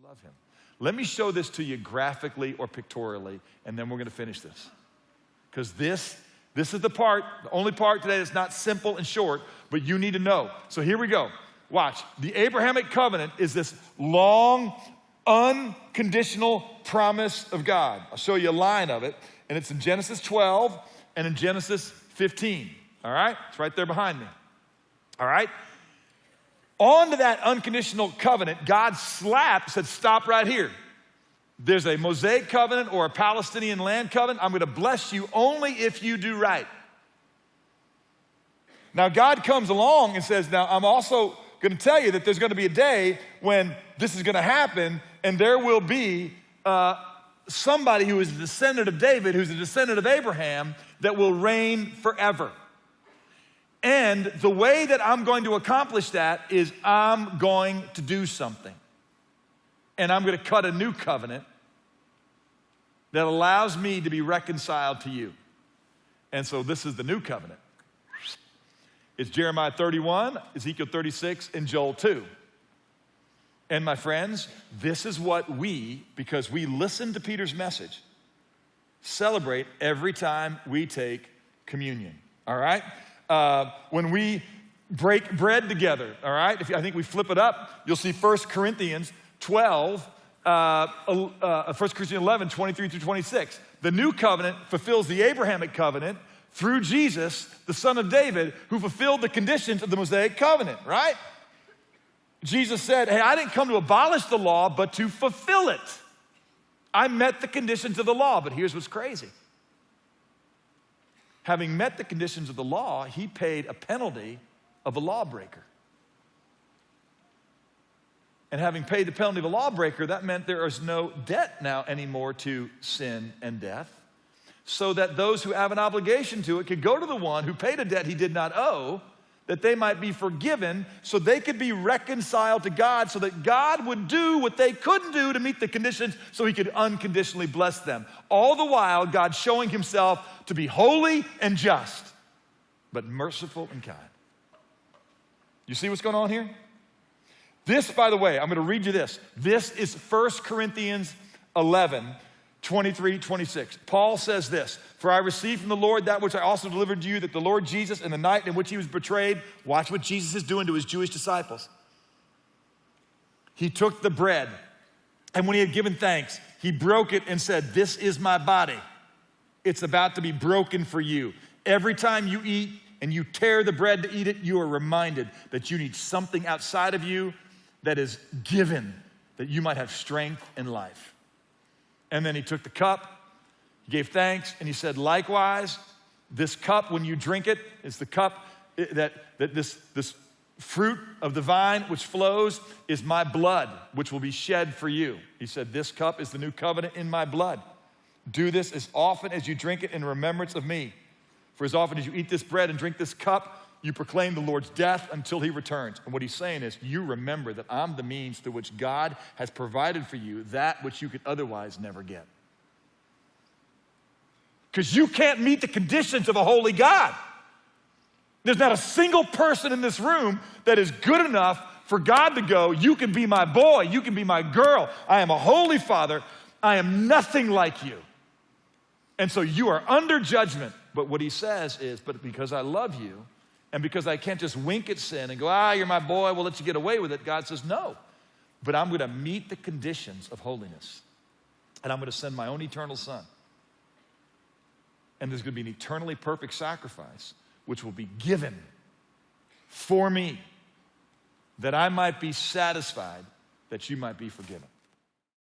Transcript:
love him. Let me show this to you graphically or pictorially, and then we're going to finish this. Because this is the only part today that's not simple and short, but you need to know. So here we go. Watch. The Abrahamic covenant is this long, unconditional promise of God. I'll show you a line of it, and it's in Genesis 12 and in Genesis 15. All right? It's right there behind me. All right? On to that unconditional covenant, God said, stop right here. There's a Mosaic covenant or a Palestinian land covenant. I'm going to bless you only if you do right. Now, God comes along and says, now, I'm also going to tell you that there's going to be a day when this is going to happen, and there will be somebody who is a descendant of David, who's a descendant of Abraham, that will reign forever. And the way that I'm going to accomplish that is I'm going to do something. And I'm going to cut a new covenant that allows me to be reconciled to you. And so this is the new covenant. It's Jeremiah 31, Ezekiel 36, and Joel 2. And my friends, this is what we, because we listen to Peter's message, celebrate every time we take communion, all right? When we break bread together, all right? I think we flip it up, you'll see 1 Corinthians 12, 1 Corinthians 11, 23 through 26. The new covenant fulfills the Abrahamic covenant through Jesus, the son of David, who fulfilled the conditions of the Mosaic covenant, right? Jesus said, hey, I didn't come to abolish the law, but to fulfill it. I met the conditions of the law, but here's what's crazy. Having met the conditions of the law, he paid a penalty of a lawbreaker. And having paid the penalty of a lawbreaker, that meant there is no debt now anymore to sin and death, so that those who have an obligation to it could go to the one who paid a debt he did not owe, that they might be forgiven, so they could be reconciled to God, so that God would do what they couldn't do to meet the conditions, so he could unconditionally bless them. All the while, God showing himself to be holy and just, but merciful and kind. You see what's going on here? This, by the way, I'm going to read you this. This is 1 Corinthians 11, 23, 26. Paul says this, for I received from the Lord that which I also delivered to you, that the Lord Jesus, in the night in which he was betrayed, watch what Jesus is doing to his Jewish disciples. He took the bread, and when he had given thanks, he broke it and said, this is my body. It's about to be broken for you. Every time you eat and you tear the bread to eat it, you are reminded that you need something outside of you that is given, that you might have strength and life. And then he took the cup, he gave thanks, and he said, likewise, this cup, when you drink it, is the cup that this fruit of the vine which flows is my blood, which will be shed for you. He said, this cup is the new covenant in my blood. Do this as often as you drink it in remembrance of me. For as often as you eat this bread and drink this cup, you proclaim the Lord's death until he returns. And what he's saying is, you remember that I'm the means through which God has provided for you that which you could otherwise never get. Because you can't meet the conditions of a holy God. There's not a single person in this room that is good enough for God to go, you can be my boy, you can be my girl. I am a holy father. I am nothing like you. And so you are under judgment. But what he says is, but because I love you, and because I can't just wink at sin and go, you're my boy, we'll let you get away with it. God says, no, but I'm going to meet the conditions of holiness. And I'm going to send my own eternal son. And there's going to be an eternally perfect sacrifice, which will be given for me, that I might be satisfied, that you might be forgiven.